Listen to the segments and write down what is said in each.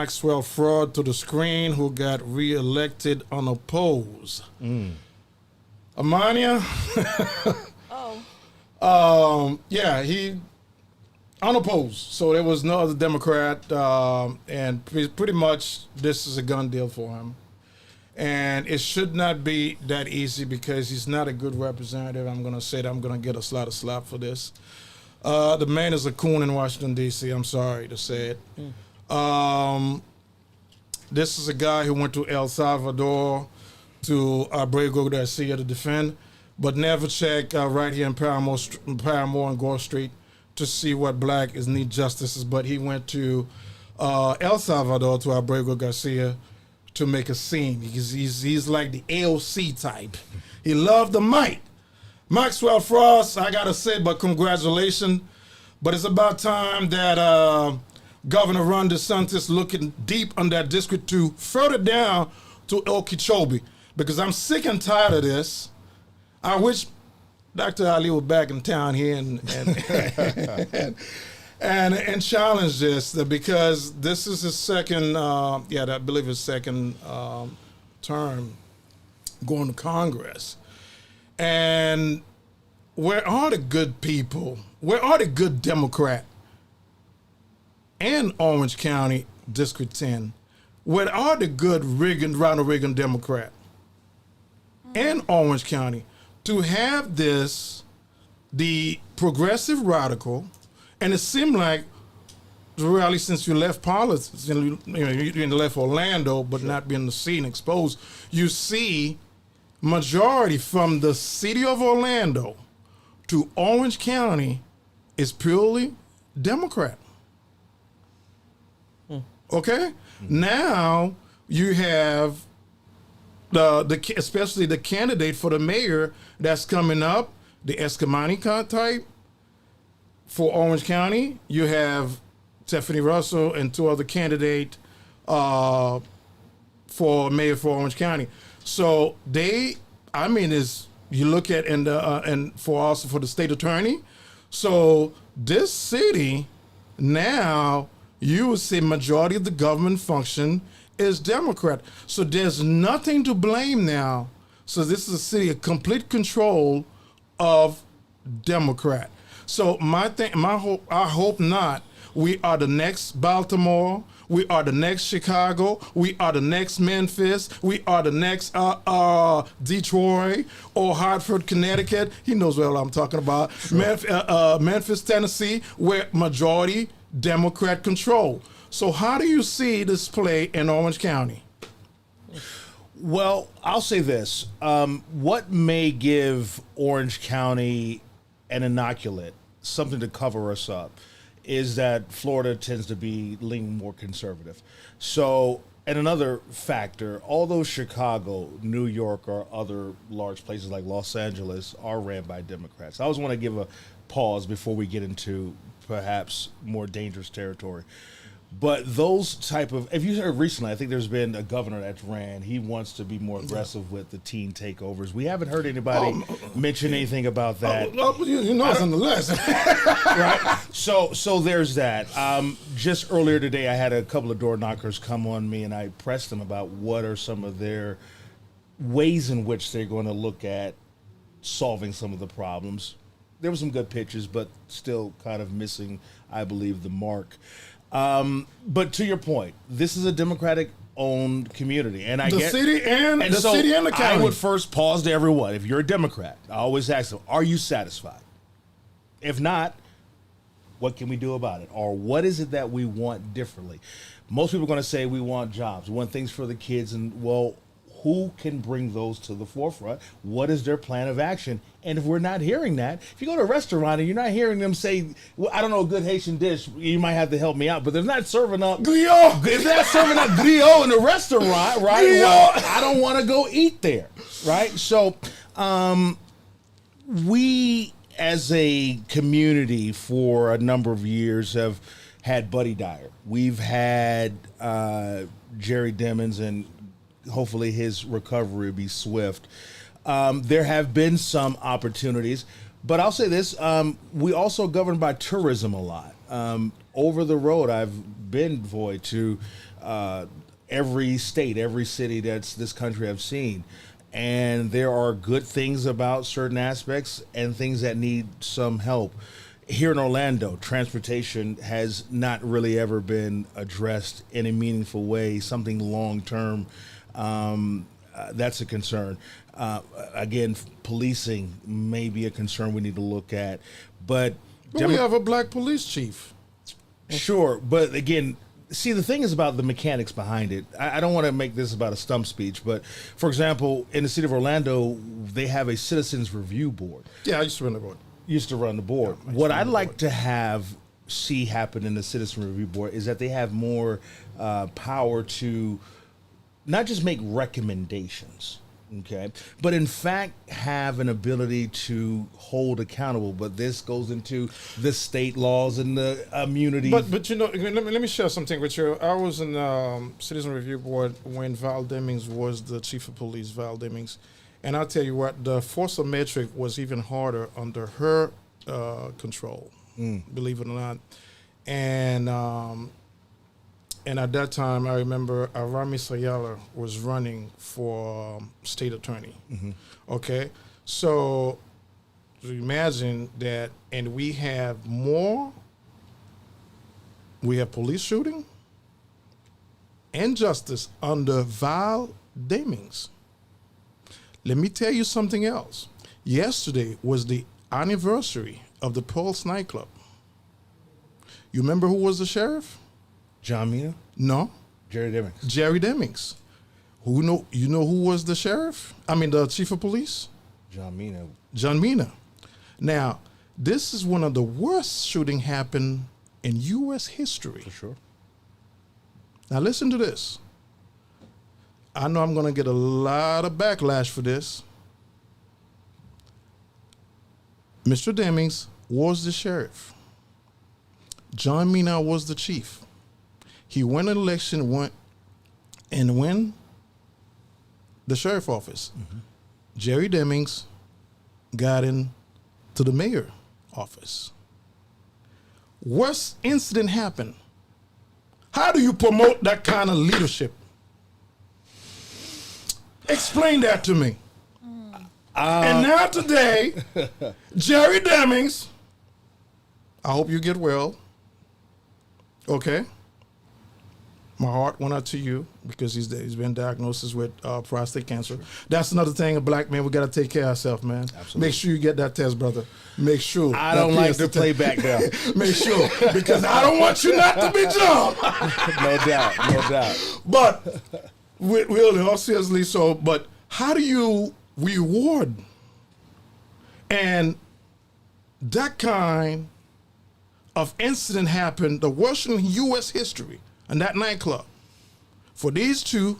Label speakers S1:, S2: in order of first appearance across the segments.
S1: Maxwell Fraud to the screen, who got reelected unopposed. Amania, yeah, he unopposed. So there was no other Democrat, and pretty much this is a gun deal for him. And it should not be that easy because he's not a good representative. I'm going to say that I'm going to get a lot of slap for this. The man is a coon in Washington, D.C. I'm sorry to say it. This is a guy who went to El Salvador to Abrego Garcia to defend, but never checked right here in Paramore and Gore Street to see what black is need justices. But he went to El Salvador to Abrego Garcia to make a scene. He's like the AOC type. He loved the might. Maxwell Frost, I gotta say, but congratulations. But it's about time that Governor Ron DeSantis looking deep on that district to further down to Okeechobee, because I'm sick and tired of this. I wish Dr. Ali was back in town here and challenge this, because this is his second, I believe his second term going to Congress. And where are the good people? Where are the good Democrat and Orange County District 10? Where are the good Ronald Reagan Democrat and Orange County to have this, the progressive radical, and it seemed like, really, since you left politics, you left Orlando, but not being the scene exposed, you see majority from the city of Orlando to Orange County is purely Democrat. Okay? Now you have especially the candidate for the mayor that's coming up, the Escamani type for Orange County. You have Tiffany Russell and two other candidates for mayor for Orange County. So you look at and for also for the state attorney. So this city now, you would say majority of the government function is Democrat. So there's nothing to blame now. So this is a city of complete control of Democrat. So I hope not. We are the next Baltimore. We are the next Chicago. We are the next Memphis. We are the next Detroit or Hartford, Connecticut. He knows what I'm talking about. Sure. Memphis, Tennessee, where majority Democrat control. So how do you see this play in Orange County?
S2: Well, I'll say this. What may give Orange County an inoculate, something to cover us up, is that Florida tends to be leaning more conservative. So, and another factor, although Chicago, New York, or other large places like Los Angeles are ran by Democrats, I always want to give a pause before we get into perhaps more dangerous territory. But those type of, if you heard recently, I think there's been a governor that's ran. He wants to be more aggressive with the teen takeovers. We haven't heard anybody mention anything about that.
S1: You know it's on the list.
S2: Right? So there's that. Just earlier today, I had a couple of door knockers come on me, and I pressed them about what are some of their ways in which they're going to look at solving some of the problems. There were some good pitches, but still kind of missing, I believe, the mark. But to your point, this is a Democratic-owned community, and
S1: the city and the county.
S2: I would first pause to everyone. If you're a Democrat, I always ask them, "Are you satisfied? If not, what can we do about it? Or what is it that we want differently?" Most people are going to say we want jobs, we want things for the kids, and well, who can bring those to the forefront? What is their plan of action? And if we're not hearing that, if you go to a restaurant and you're not hearing them say, well, I don't know, a good Haitian dish, you might have to help me out, but they're not serving up griot. If they're not serving up griot in the restaurant, right? Well, I don't want to go eat there, right? So we as a community for a number of years have had Buddy Dyer. We've had Jerry Demons, and hopefully his recovery will be swift. There have been some opportunities, but I'll say this, we also governed by tourism a lot. Over the road, I've been, Voy, to every state, every city that's this country I've seen. And there are good things about certain aspects and things that need some help. Here in Orlando, transportation has not really ever been addressed in a meaningful way, something long-term. That's a concern. Again, policing may be a concern we need to look at. But
S1: we have a black police chief.
S2: Sure, but again, see, the thing is about the mechanics behind it. I don't want to make this about a stump speech, but for example, in the city of Orlando, they have a citizens review board.
S1: Yeah, I used to run the board.
S2: Yeah, what I'd like to see happen in the citizen review board is that they have more power to not just make recommendations, okay, but in fact have an ability to hold accountable. But this goes into the state laws and the immunity.
S1: But you know, let me share something with you. I was in Citizen Review Board when Val Demings was the chief of police, Val Demings. And I'll tell you what, the force metric was even harder under her control, believe it or not. And at that time, I remember Arami Sayala was running for state attorney. Okay? So imagine that, and we have police shooting and justice under Val Demings. Let me tell you something else. Yesterday was the anniversary of the Pulse nightclub. You remember who was the sheriff?
S2: John Mina?
S1: No.
S2: Jerry Demings.
S1: Jerry Demings. You know who was the sheriff? I mean the chief of police?
S2: John Mina.
S1: John Mina. Now, this is one of the worst shooting happened in U.S. history.
S2: For sure.
S1: Now listen to this. I know I'm going to get a lot of backlash for this. Mr. Demings was the sheriff. John Mina was the chief. He won an election, won the sheriff office. Jerry Demings got into the mayor office. Worst incident happened. How do you promote that kind of leadership? Explain that to me. And now today, Jerry Demings, I hope you get well. Okay? My heart went out to you because he's been diagnosed with prostate cancer. That's another thing, a black man, we got to take care of ourselves, man.
S2: Absolutely.
S1: Make sure you get that test, brother. Make sure.
S2: I don't like to play back down.
S1: Make sure, because I don't want you not to be jumped.
S2: No doubt.
S1: But, really, all seriously, but how do you reward? And that kind of incident happened, the worst in U.S. history, in that nightclub, for these two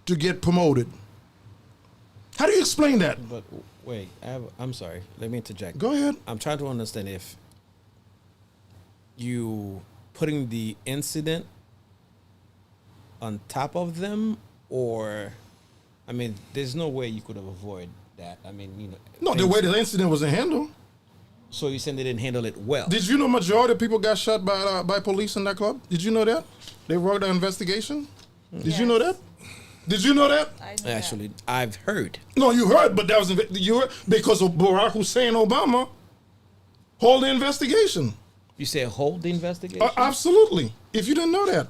S1: to get promoted. How do you explain that?
S3: But wait, I'm sorry. Let me interject.
S1: Go ahead.
S3: I'm trying to understand if you putting the incident on top of them, or, I mean, there's no way you could have avoided that. I mean, you know.
S1: No, the way the incident was handled.
S3: So you saying they didn't handle it well?
S1: Did you know majority of people got shot by police in that club? Did you know that? They worked an investigation. Did you know that? Did you know that?
S4: I know
S3: Actually,
S4: that.
S3: I've heard.
S1: No, you heard, but that was you heard because of Barack Hussein Obama hold the investigation.
S3: You say hold the investigation?
S1: Absolutely. If you didn't know that,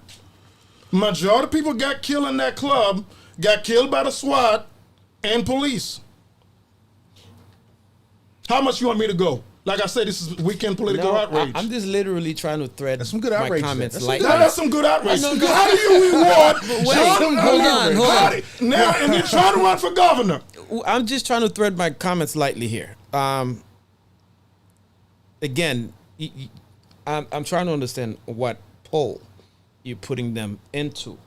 S1: majority of people got killed in that club, got killed by the SWAT and police. How much you want me to go? Like I said, this is weekend political outrage.
S3: I'm just literally trying to thread
S2: That's some good
S3: my
S2: outrage
S3: comments
S2: there.
S3: lightly.
S1: That's some good outrage.
S3: No, no.
S1: How do you reward?
S3: Hold on.
S1: Now, and you're trying to run for governor.
S3: I'm just trying to thread my comments lightly here. Again, I'm trying to understand what pole you're putting them into,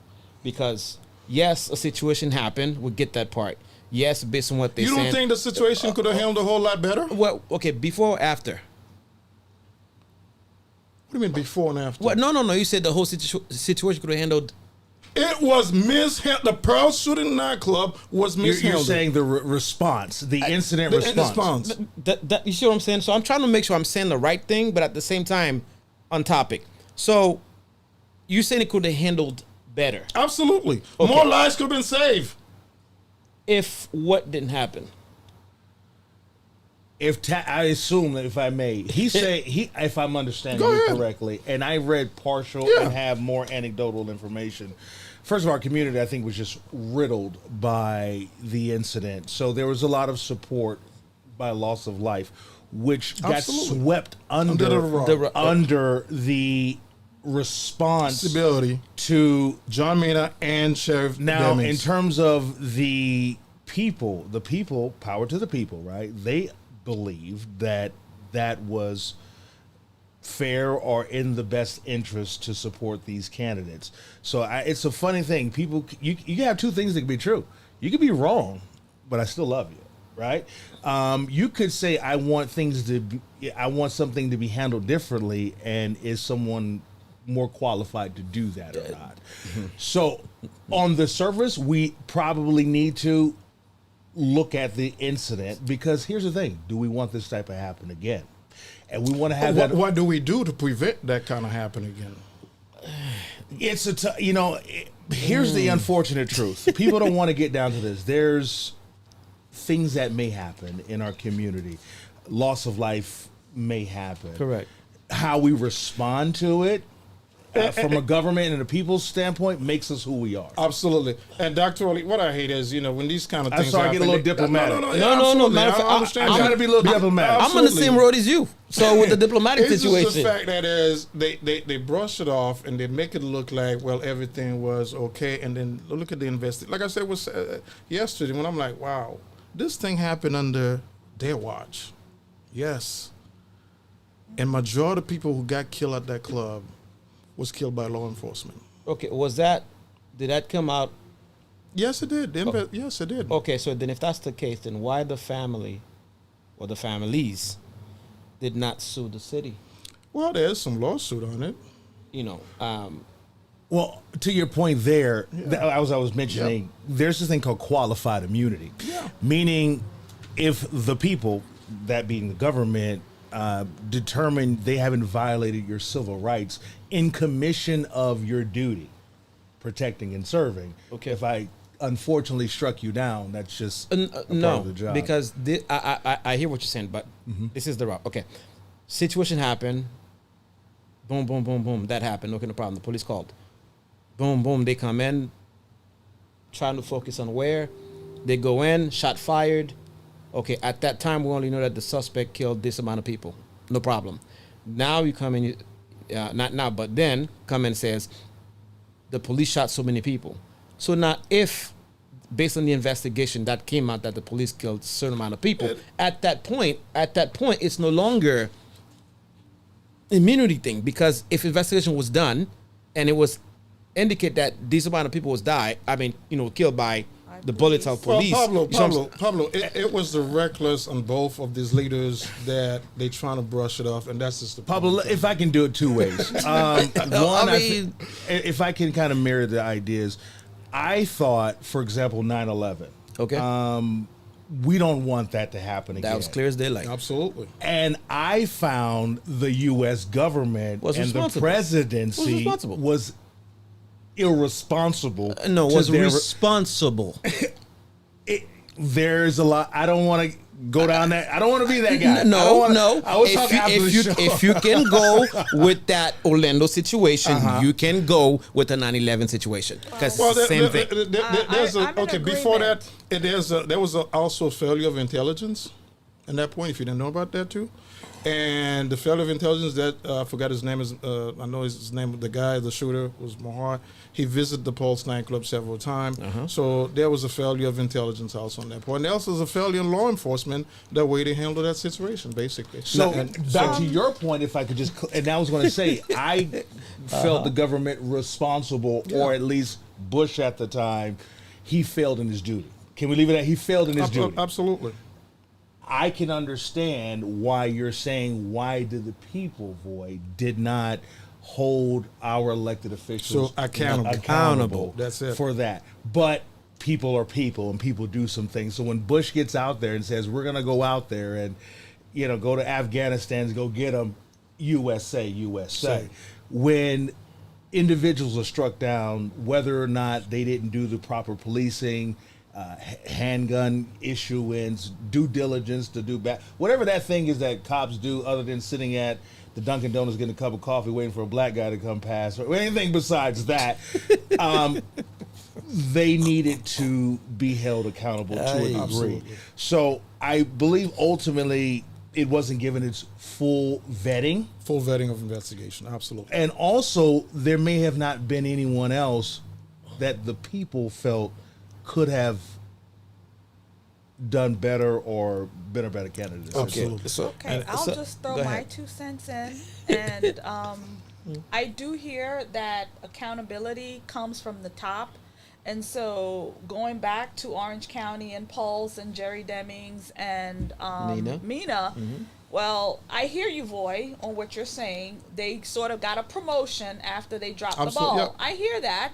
S3: because yes, a situation happened. We get that part. Yes, based on what they said.
S1: You don't think the situation could have handled a whole lot better? What
S3: Well, okay, before or after?
S1: do you mean before and after?
S3: What? No. You said the whole situation could have handled.
S1: It was mishandled. The Pearl shooting nightclub was mishandled.
S2: You're saying the response, the incident response.
S3: You see what I'm saying? So I'm trying to make sure I'm saying the right thing, but at the same time, on topic. So you saying it could have handled better.
S1: Absolutely.
S3: Okay.
S1: More lives could have been saved.
S3: If what didn't happen?
S2: I assume that if I may, if I'm understanding
S1: Go
S2: you
S1: ahead.
S2: correctly, and I read partial
S1: Yeah.
S2: and have more anecdotal information. First of all, our community, I think, was just riddled by the incident. So there was a lot of support by loss of life, which got
S1: Absolutely.
S2: swept
S1: Under the rug.
S2: under the response
S1: Stability.
S2: to
S1: John Maynard and Sheriff
S2: now,
S1: Demings.
S2: in terms of the people, power to the people, right? They believed that was fair or in the best interest to support these candidates. So it's a funny thing. People, you have two things that can be true. You can be wrong, but I still love you, right? You could say I want something to be handled differently, and is someone more qualified to do that or not? So on the surface, we probably need to look at the incident, because here's the thing: do we want this type of happen again? And we want to have that.
S1: What do we do to prevent that kind of happening again?
S2: It's here's the unfortunate truth. People don't want to get down to this. There's things that may happen in our community. Loss of life may happen.
S3: Correct.
S2: How we respond to it, from a government and a people's standpoint, makes us who we are.
S1: Absolutely. And Dr. Oli, what I hate is, when these kind of
S2: I'm
S1: things
S2: sorry, I get a little diplomatic.
S3: No.
S1: absolutely.
S3: Matter of fact,
S1: I understand.
S2: I'm trying to be a little diplomatic.
S3: I'm on the same road as you. So with the diplomatic
S1: It's
S3: situation,
S1: just the fact that is they brush it off and they make it look like, well, everything was okay, and then look at the investigation. Like I said, was yesterday when I'm like, wow, this thing happened under their watch. Yes. And majority of people who got killed at that club was killed by law enforcement.
S3: okay, did that come out?
S1: Yes, it did. Yes, it did.
S3: Okay, so then if that's the case, then why the family or the families did not sue the city?
S1: Well, there's some lawsuit on it.
S2: Well, to your point there, as I was mentioning, there's this thing called qualified immunity.
S1: Yeah.
S2: Meaning, if the people, that being the government, determine they haven't violated your civil rights in commission of your duty, protecting and serving.
S3: Okay.
S2: If I unfortunately struck you down, that's just a part
S3: no,
S2: of the job.
S3: because I hear what you're saying, but this is the route. Okay, situation happened. Boom, boom, boom, boom. That happened. Okay, no problem. The police called. Boom, boom. They come in, trying to focus on where they go in. Shot fired. Okay, at that time we only know that the suspect killed this amount of people. No problem. Now you come in, not now, but then come in and says the police shot so many people. So now, if based on the investigation that came out that the police killed a certain amount of people, at that point, it's no longer immunity thing, because if investigation was done and it was indicate that this amount of people was killed by the bullets of police.
S1: Well, Pablo, it was the reckless on both of these leaders that they trying to brush it off, and that's just the
S2: Pablo,
S1: problem.
S2: if I can do it two ways. If I can kind of mirror the ideas, I thought, for example, 9/11.
S3: Okay.
S2: We don't want that to happen again.
S3: That was clear as daylight.
S1: Absolutely.
S2: And I found the U.S. government
S3: Was
S2: and the
S3: responsible.
S2: presidency was irresponsible.
S3: No,
S2: to
S3: was
S2: their-
S3: responsible.
S2: There's a lot. I don't want to go down that. I don't want to be that guy.
S3: No.
S2: I was talking after the show.
S3: If you can go with that Orlando situation, you can go with the 9/11 situation, because it's the same thing.
S1: Before that, there was also a failure of intelligence. At that point, if you didn't know about that too, and the failure of intelligence that I forgot his name is I know his name. The guy, the shooter, was Mohar. He visited the Pulse nightclub several times. So there was a failure of intelligence also on that point. And there also was a failure in law enforcement, the way they handled that situation, basically.
S2: So back to your point, if I could just, and I was going to say, I felt the government responsible, or at least Bush at the time, he failed in his duty. Can we leave it at he failed in his duty?
S1: Absolutely.
S2: I can understand why you're saying, why did the people, Voy, did not hold our elected officials
S1: accountable. That's it.
S2: For that. But people are people, and people do some things. So when Bush gets out there and says, we're going to go out there and, go to Afghanistan, go get them, USA. When individuals are struck down, whether or not they didn't do the proper policing, handgun issuance, due diligence to do whatever that thing is that cops do, other than sitting at the Dunkin' Donuts getting a cup of coffee waiting for a black guy to come past, or anything besides that. They needed to be held accountable to a degree.
S1: Absolutely.
S2: So I believe ultimately it wasn't given its full vetting.
S1: Full vetting of investigation, absolutely.
S2: And also, there may have not been anyone else that the people felt could have done better or been a better candidate.
S1: Absolutely.
S4: I'll just throw my 2 cents in. And I do hear that accountability comes from the top. And so going back to Orange County and Pulse and Jerry Demings and Mina, well, I hear you, Voy, on what you're saying. They sort of got a promotion after they dropped the ball.
S1: Yep.
S4: I hear that.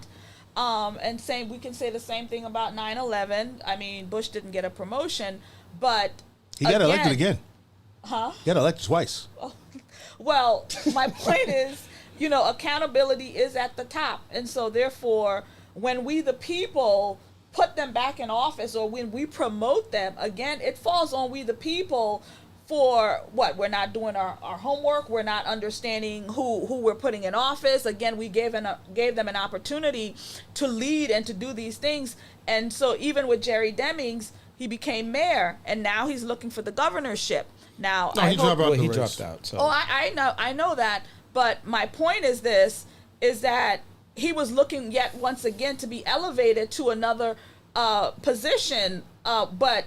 S4: And saying we can say the same thing about 9/11. I mean, Bush didn't get a promotion, but
S2: he got elected again.
S4: Huh?
S2: He got elected twice.
S4: Well, my point is, accountability is at the top. And so therefore, when we, the people, put them back in office, or when we promote them, again, it falls on we, the people, for what? We're not doing our homework. We're not understanding who we're putting in office. Again, we gave them an opportunity to lead and to do these things. And so even with Jerry Demings, he became mayor, and now he's looking for the governorship. Now,
S1: he dropped out.
S3: So.
S4: Oh, I know that. But my point is this, is that he was looking yet once again to be elevated to another position. But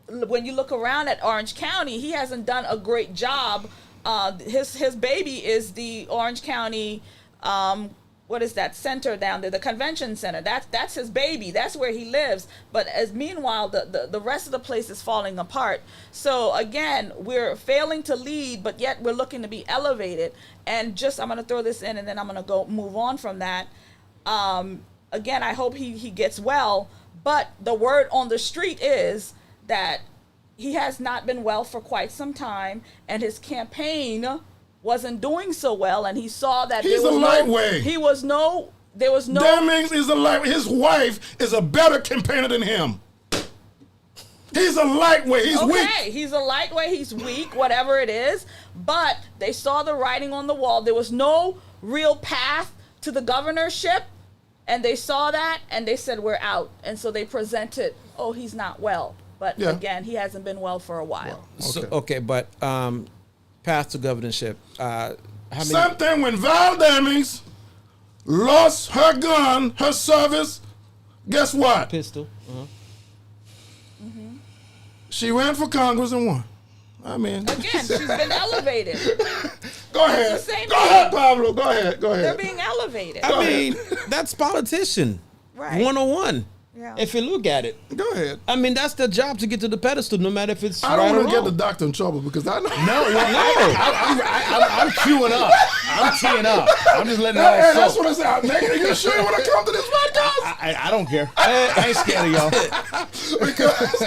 S4: when you look around at Orange County, he hasn't done a great job. His baby is the Orange County, what is that center down there? The convention center. That's his baby. That's where he lives. But meanwhile, the rest of the place is falling apart. So again, we're failing to lead, but yet we're looking to be elevated. And I'm going to throw this in, and then I'm going to move on from that. Again, I hope he gets well. But the word on the street is that he has not been well for quite some time, and his campaign wasn't doing so well, and he saw that
S1: He's a lightweight.
S4: There was no.
S1: Demings is a lightweight. His wife is a better campaigner than him. He's a lightweight. He's weak.
S4: Okay, he's a lightweight. He's weak, whatever it is. But they saw the writing on the wall. There was no real path to the governorship, and they saw that, and they said, we're out. And so they presented, he's not well. But again, he hasn't been well for a while.
S3: But path to governorship.
S1: Same thing when Val Demings lost her gun, her service. Guess what?
S3: Pistol.
S1: She ran for Congress and won. I mean,
S4: again, she's been elevated.
S1: Go ahead.
S4: It's the same
S1: Go
S4: thing.
S1: ahead, Pablo. Go ahead.
S4: They're being elevated.
S3: I mean, that's politician.
S4: Right.
S3: 101.
S4: Yeah.
S3: If you look at it.
S1: Go ahead.
S3: I mean, that's their job to get to the pedestal, no matter if it's
S1: I
S3: right
S1: don't
S3: or
S1: want to get
S3: wrong.
S1: the doctor in trouble because I know.
S2: I'm queuing up. I'm teeing up. I'm just letting it all
S1: Hey, that's
S2: soak.
S1: what I said. Nigga, you sure you want to come to this podcast?
S2: I don't care. I ain't scared of y'all.
S1: Because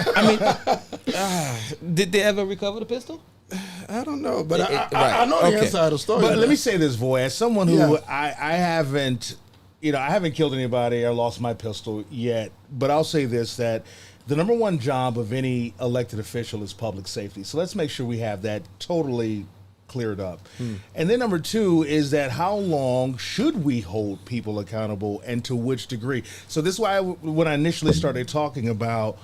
S3: Did they ever recover the pistol?
S1: I don't know, but
S3: Right.
S1: I know the
S3: Okay.
S1: inside of the story.
S2: But let me say this, Voy, as someone who
S1: Yeah.
S2: I haven't, I haven't killed anybody or lost my pistol yet, but I'll say this, that the number one job of any elected official is public safety. So let's make sure we have that totally cleared up. And then number two is that how long should we hold people accountable and to which degree? So this is why when I initially started talking about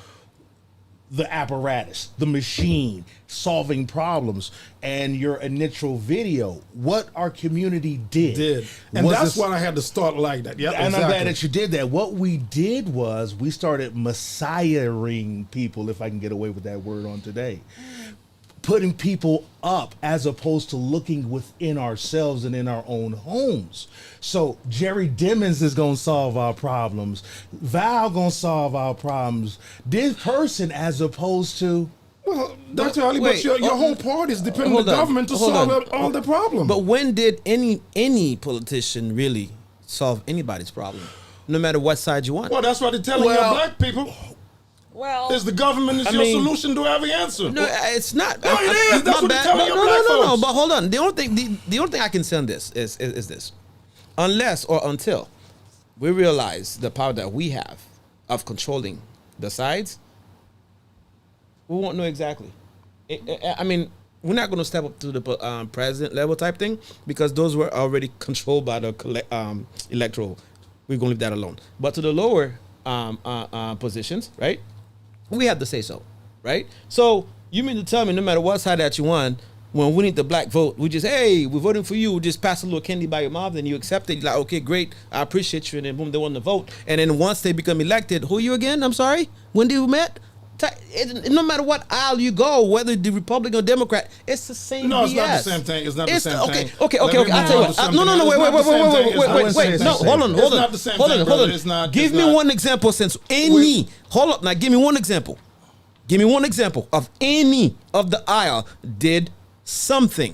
S2: the apparatus, the machine, solving problems, and your initial video, what our community did.
S1: And
S2: was
S1: that's
S2: this-
S1: why I had to start like that. Yep,
S2: and
S1: exactly.
S2: I'm glad that you did that. What we did was we started messiahing people, if I can get away with that word on today. Putting people up as opposed to looking within ourselves and in our own homes. So Jerry Demings is going to solve our problems. Val going to solve our problems. This person as opposed to...
S1: Well, Dr. Ali,
S3: Wait,
S1: but your whole party is depending on the government to solve all the problems.
S3: But when did any politician really solve anybody's problem? No matter what side you want.
S1: Well, that's what they're telling you black people.
S4: Well,
S1: Is the government is your solution to every answer.
S3: No, it's not.
S1: No, it is. That's
S3: my
S1: what they're
S3: bad.
S1: telling
S3: No,
S1: your black
S3: no.
S1: folks.
S3: But hold on. The only thing I can say on this is this. unless or until we realize the power that we have of controlling the sides, we won't know exactly. I mean, we're not going to step up to the president level type thing because those were already controlled by the electoral. We're going to leave that alone. But to the lower positions, right, we have to say so, right? So you mean to tell me no matter what side that you on, when we need the black vote, we just, hey, we're voting for you. We just pass a little candy by your mouth and you accept it. You're like, okay, great. I appreciate you. And then boom, they want to vote. And then once they become elected, who are you again? I'm sorry. When did we met? No matter what aisle you go, whether the Republican or Democrat, it's the same.
S1: No,
S3: BS.
S1: it's not the same thing. It's not the same thing.
S3: Okay. I'll tell you what. No. Wait. No, hold on.
S1: It's not the same thing, brother. It's not.
S3: Give me one example since any. Hold up. Now, give me one example. Give me one example of any of the aisle did something